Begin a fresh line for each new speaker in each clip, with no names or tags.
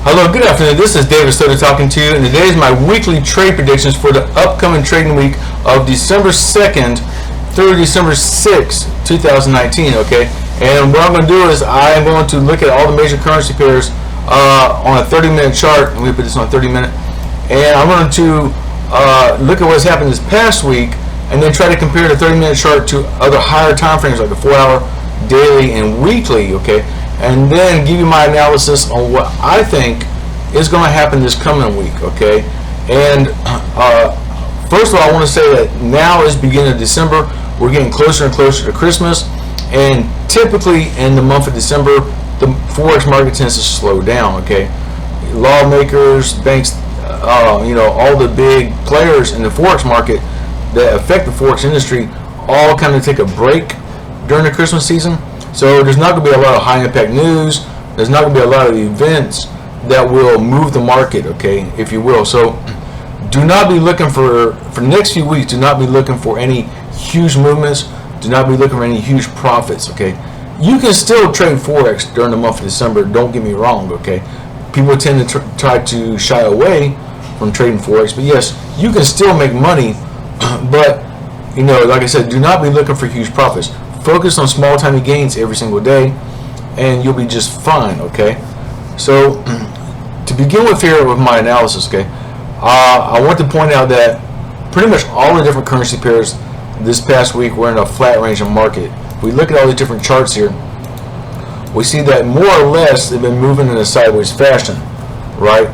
Hello, good afternoon. This is David Soto talking to you, and today is my weekly trade predictions for the upcoming trading week of December 2nd through December 6th, 2019, okay? And what I'm going to do is I'm going to look at all the major currency pairs on a 30-minute chart. Let me put this on 30-minute. And I'm going to look at what's happened this past week and then try to compare the 30-minute chart to other higher time frames like the 4-hour, daily, and weekly, okay? And then give you my analysis on what I think is going to happen this coming week, okay? And first of all, I want to say that now is beginning of December. We're getting closer and closer to Christmas, and typically in the month of December, the forex market tends to slow down, okay? Lawmakers, banks, all the big players in the forex market that affect the forex industry all kind of take a break during the Christmas season. So there's not going to be a lot of high impact news. There's not going to be a lot of events that will move the market, okay, if you will. So do not be looking for the next few weeks, do not be looking for any huge movements. Do not be looking for any huge profits, okay. You can still trade forex during the month of December, don't get me wrong, okay. People tend to try to shy away from trading forex, but yes, you can still make money, but like I said, do not be looking for huge profits. Focus on small tiny gains every single day and you'll be just fine, okay? So to begin with here with my analysis, okay, I want to point out that pretty much all the different currency pairs this past week were in a flat range of market. If we look at all the different charts here, we see that more or less they've been moving in a sideways fashion, right?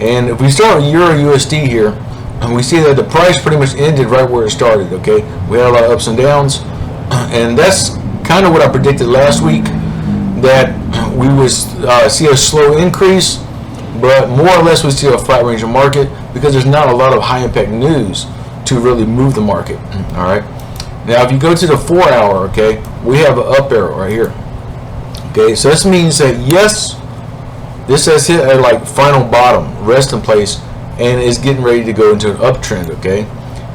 And if we start with EURUSD here, we see that the price pretty much ended right where it started, okay? We had a lot of ups and downs, and that's kind of what I predicted last week, that we would see a slow increase, but more or less we see a flat range of market because there's not a lot of high impact news to really move the market. All right, now if you go to the 4-hour, okay, we have an up arrow right here, okay, so this means that yes, this has hit a like final bottom, rest in place, and is getting ready to go into an uptrend, okay.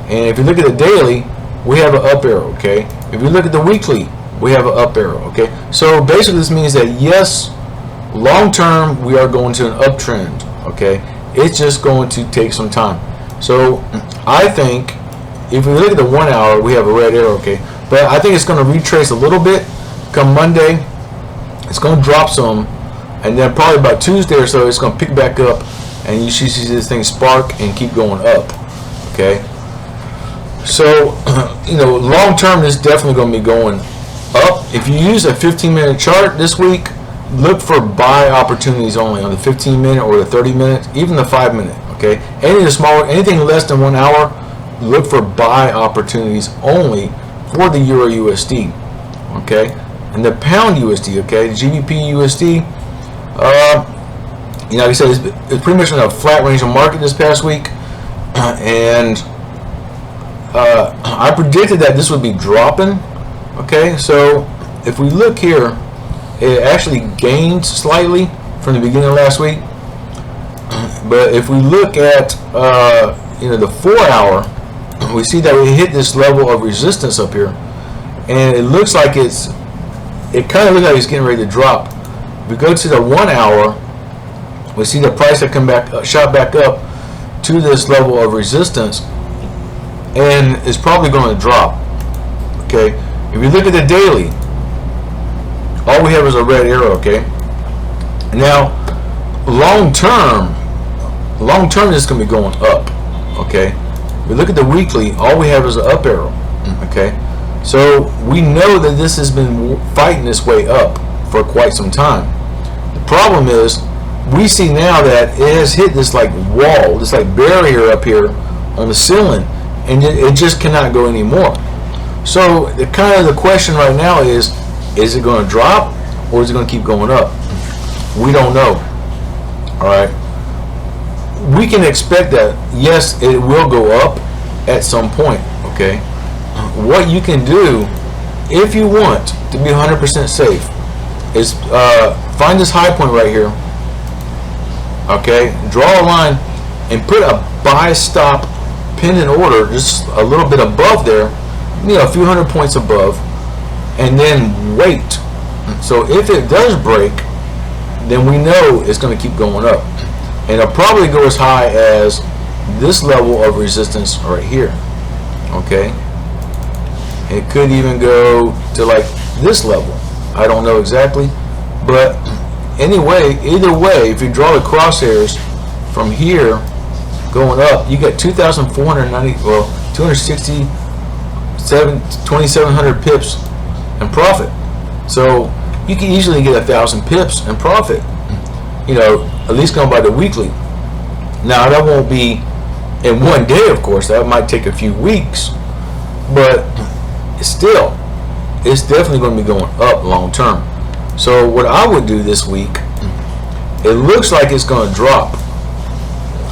And if you look at the daily, we have an up arrow, okay. If you look at the weekly, we have an up arrow, okay. So basically this means that yes, long term we are going to an uptrend, okay. It's just going to take some time. So I think if we look at the 1 hour, we have a red arrow, okay, but I think it's going to retrace a little bit come Monday. It's going to drop some, and then probably about Tuesday or so it's going to pick back up, and you should see this thing spark and keep going up, okay. So long term this is definitely going to be going up. If you use a 15-minute chart this week, look for buy opportunities only on the 15-minute or the 30-minute, even the 5-minute, okay. Anything less than 1 hour, look for buy opportunities only for the EURUSD, okay, and the pound USD, okay, the GBPUSD, like I said, it's pretty much in a flat range of market this past week, and I predicted that this would be dropping, okay. So if we look here, it actually gained slightly from the beginning of last week, but if we look at the 4-hour, we see that we hit this level of resistance up here, and it looks like it kind of looks like it's getting ready to drop. If we go to the 1 hour, we see the price that shot back up to this level of resistance, and it's probably going to drop, okay. If you look at the daily, all we have is a red arrow, okay. Now long term this is going to be going up, okay. If we look at the weekly, all we have is an up arrow, okay. So we know that this has been fighting its way up for quite some time. The problem is we see now that it has hit this like wall, this like barrier up here on the ceiling, and it just cannot go anymore. So the question right now is it going to drop or is it going to keep going up? We don't know. All right, we can expect that yes, it will go up at some point, okay. What you can do if you want to be 100% safe is find this high point right here, okay, draw a line and put a buy stop pending order just a little bit above there, a few hundred points above, and then wait. So if it does break, then we know it's going to keep going up, and it'll probably go as high as this level of resistance right here. Okay, it could even go to like this level. I don't know exactly, but anyway, either way, if you draw the crosshairs from here going up, you get 2,490, well, 2,700 pips in profit. So you can easily get 1,000 pips in profit, you know, at least going by the weekly. Now that won't be in one day, of course. That might take a few weeks, but still, it's definitely going to be going up long term. So what I would do this week, it looks like it's going to drop,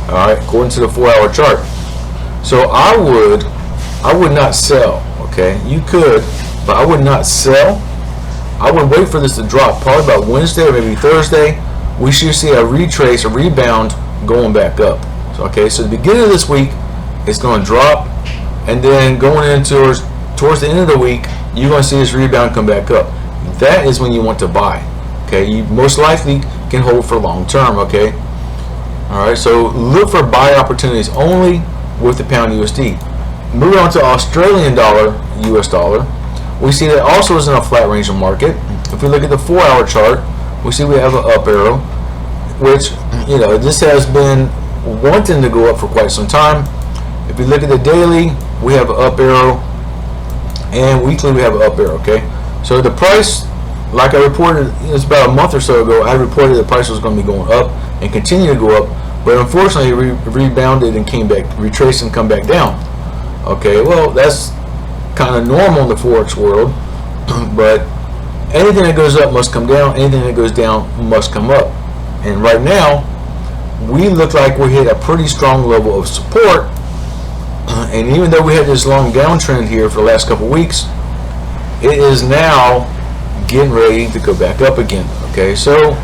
all right, according to the 4-hour chart. So I would not sell. Okay, you could, but I would not sell. I would wait for this to drop, probably about Wednesday or maybe Thursday. We should see a retrace, a rebound going back up. So, okay, so the beginning of this week, it's going to drop, and then going into towards the end of the week, you're going to see this rebound come back up. That is when you want to buy. Okay, you most likely can hold for long term. Okay, all right. So look for buy opportunities only with the pound USD. Moving on to Australian dollar, US dollar, we see that also is in a flat range of market. If we look at the 4-hour chart, we see we have an up arrow, which, you know, this has been wanting to go up for quite some time. If we look at the daily, we have an up arrow, and weekly we have an up arrow. Okay, so the price, like I reported, it's about a month or so ago, I reported the price was going to be going up and continue to go up, but unfortunately it rebounded and came back, retraced and come back down. Okay, well, that's kind of normal in the forex world, but anything that goes up must come down, anything that goes down must come up. And right now we look like we hit a pretty strong level of support, and even though we had this long downtrend here for the last couple weeks, it is now getting ready to go back up again. Okay, so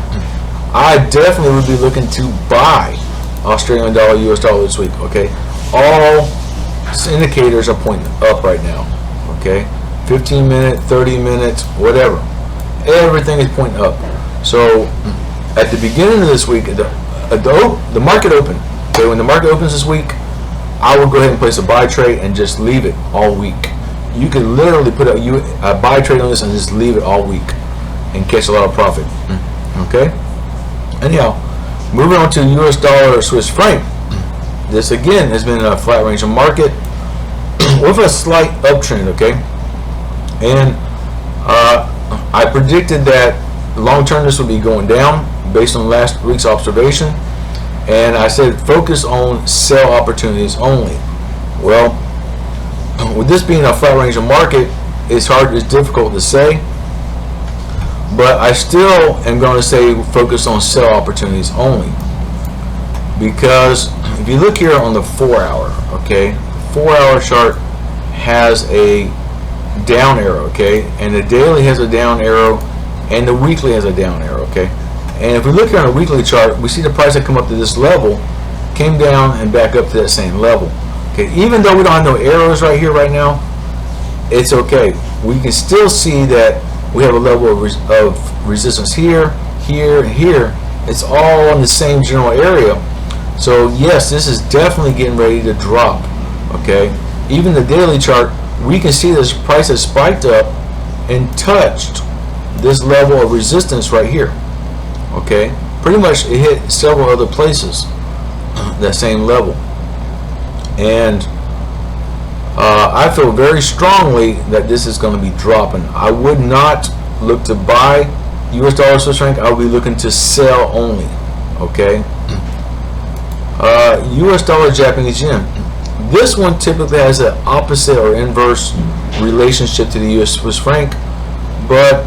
I definitely would be looking to buy Australian dollar, US dollar this week. Okay, all indicators are pointing up right now. Okay, 15 minute, 30 minutes, whatever, everything is pointing up. So at the beginning of this week, the market opened. Okay, when the market opens this week, I will go ahead and place a buy trade and just leave it all week. You can literally put a buy trade on this and just leave it all week and catch a lot of profit. Okay, anyhow, moving on to US dollar or Swiss franc. This again has been in a flat range of market with a slight uptrend. Okay, and I predicted that long term this would be going down based on last week's observation, and I said focus on sell opportunities only. Well, with this being a flat range of market, it's difficult to say, but I still am going to say focus on sell opportunities only, because if you look here on the 4-hour, okay, the 4-hour chart has a down arrow, okay, and the daily has a down arrow, and the weekly has a down arrow. Okay, and if we look here on the weekly chart, we see the price that come up to this level came down and back up to that same level. Okay, even though we don't have no arrows right here right now, it's okay. We can still see that we have a level of resistance here, here, and here. It's all in the same general area. So yes, this is definitely getting ready to drop. Okay, even the daily chart, we can see this price has spiked up and touched this level of resistance right here. Okay, pretty much it hit several other places that same level, and I feel very strongly that this is going to be dropping. I would not look to buy US dollar Swiss franc. I would be looking to sell only. Okay, US dollar Japanese yen. This one typically has an opposite or inverse relationship to the US Swiss franc, but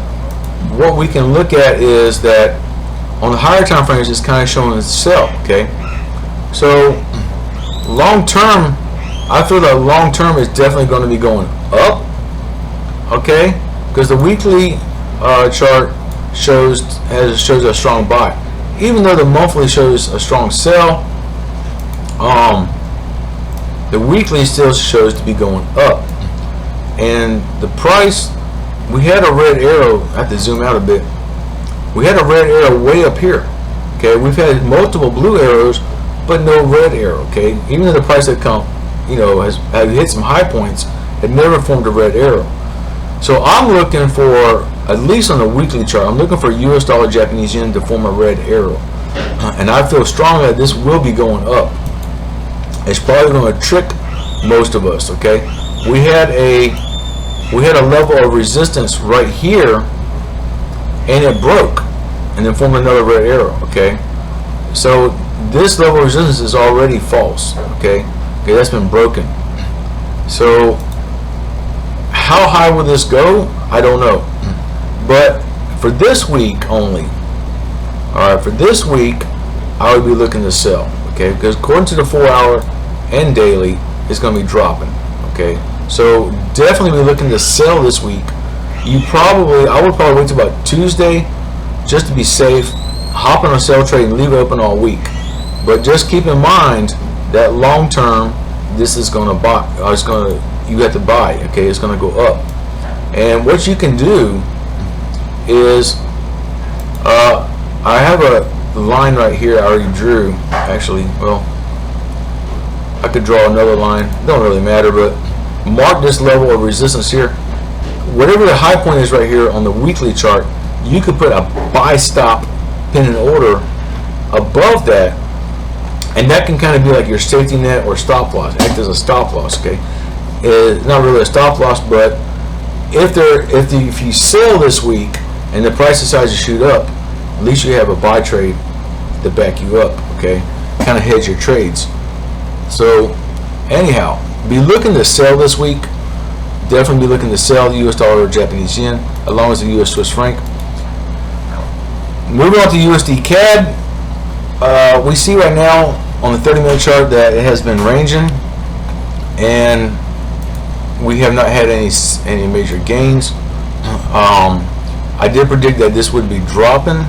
what we can look at is that on the higher time frames it's kind of showing a sell. Okay, so long term, I feel that long term is definitely going to be going up. Okay, because the weekly chart shows a strong buy, even though the monthly shows a strong sell. The weekly still shows to be going up, and the price, we had a red arrow. I have to zoom out a bit. we had a red arrow way up here. Okay, we've had multiple blue arrows, but no red arrow. Okay, even though the price had come, has hit some high points, it never formed a red arrow. So I'm looking for, at least on the weekly chart, I'm looking for US dollar Japanese yen to form a red arrow, and I feel strongly that this will be going up. It's probably going to trick most of us. Okay, we had a level of resistance right here, and it broke, and then formed another red arrow. Okay, so this level of resistance is already false. Okay, that's been broken. So how high will this go? I don't know. But for this week only, all right, for this week, I would be looking to sell. Okay, because according to the 4-hour and daily, it's going to be dropping. Okay, so definitely be looking to sell this week. I would probably wait till about Tuesday, just to be safe. Hop on a sell trade and leave it open all week. But just keep in mind that long term, this is going to buy. You have to buy. Okay, it's going to go up. And what you can do is, I have a line right here I already drew. Actually, well, I could draw another line. Don't really matter, but mark this level of resistance here. Whatever the high point is right here on the weekly chart, you could put a buy stop pending order above that, and that can kind of be like your safety net or stop loss. Act as a stop loss. Okay, it's not really a stop loss, but if you sell this week and the price decides to shoot up, at least you have a buy trade to back you up. Okay, kind of hedge your trades. So anyhow, be looking to sell this week. Definitely be looking to sell the US dollar or Japanese yen, along with the US Swiss franc. Moving on to USDCAD, we see right now on the 30-minute chart that it has been ranging, and we have not had any major gains. I did predict that this would be dropping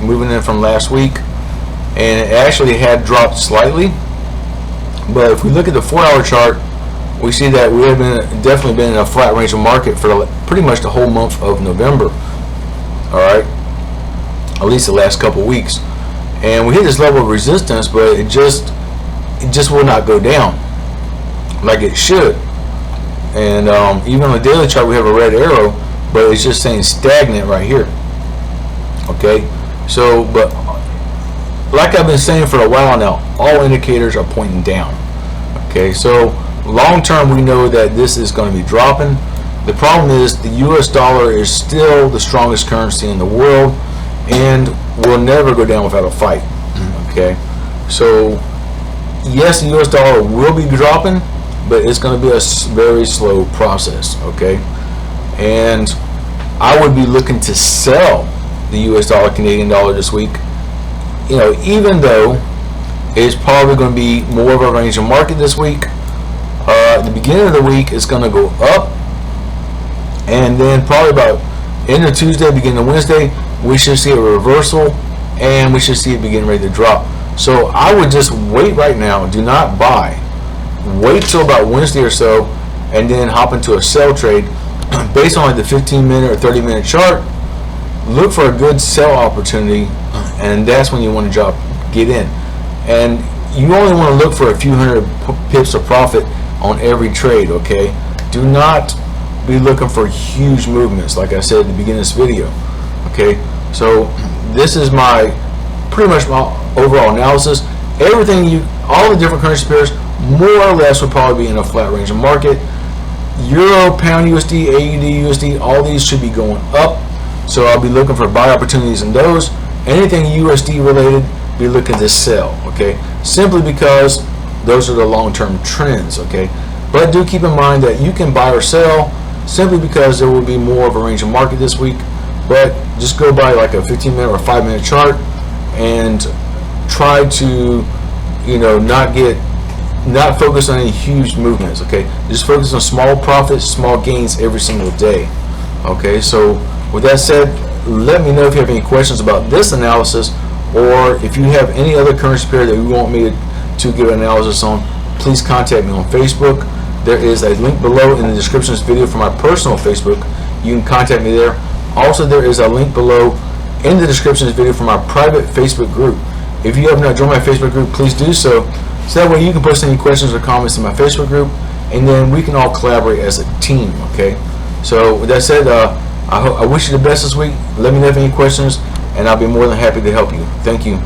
moving in from last week, and it actually had dropped slightly. But if we look at the 4-hour chart, we see that we have definitely been in a flat range of market for pretty much the whole month of November. All right, at least the last couple weeks, and we hit this level of resistance, but it just will not go down like it should. And even on the daily chart, we have a red arrow, but it's just saying stagnant right here. Okay, so but like I've been saying for a while now, all indicators are pointing down. Okay, so long term, we know that this is going to be dropping. The problem is the US dollar is still the strongest currency in the world and will never go down without a fight. Okay, so yes, the US dollar will be dropping, but it's going to be a very slow process. Okay, and I would be looking to sell the US dollar Canadian dollar this week. Even though it's probably going to be more of a range of market this week. At the beginning of the week, it's going to go up, and then probably about end of Tuesday, beginning of Wednesday, we should see a reversal, and we should see it begin ready to drop. So I would just wait right now. Do not buy. Wait till about Wednesday or so, and then hop into a sell trade based on like the 15-minute or 30-minute chart. Look for a good sell opportunity, and that's when you want to get in. And you only want to look for a few hundred pips of profit on every trade. Okay, do not be looking for huge movements, like I said at the beginning of this video. Okay, so this is pretty much my overall analysis. All the different currency pairs more or less will probably be in a flat range of market. Euro, Pound USD, AUDUSD, all these should be going up. So I'll be looking for buy opportunities in those. Anything USD related, be looking to sell. Okay, simply because those are the long-term trends. Okay, but do keep in mind that you can buy or sell simply because there will be more of a range of market this week. But just go by like a 15-minute or 5-minute chart and try to not focus on any huge movements. Okay, just focus on small profits, small gains every single day. Okay, so with that said, let me know if you have any questions about this analysis, or if you have any other currency pair that you want me to give an analysis on. Please contact me on Facebook. There is a link below in the description of this video for my personal Facebook. You can contact me there. Also, there is a link below in the description of this video for my private Facebook group. If you have not joined my Facebook group, please do so that way you can post any questions or comments in my Facebook group, and then we can all collaborate as a team. Okay, so with that said, I wish you the best this week. Let me know if you have any questions, and I'll be more than happy to help you. Thank you.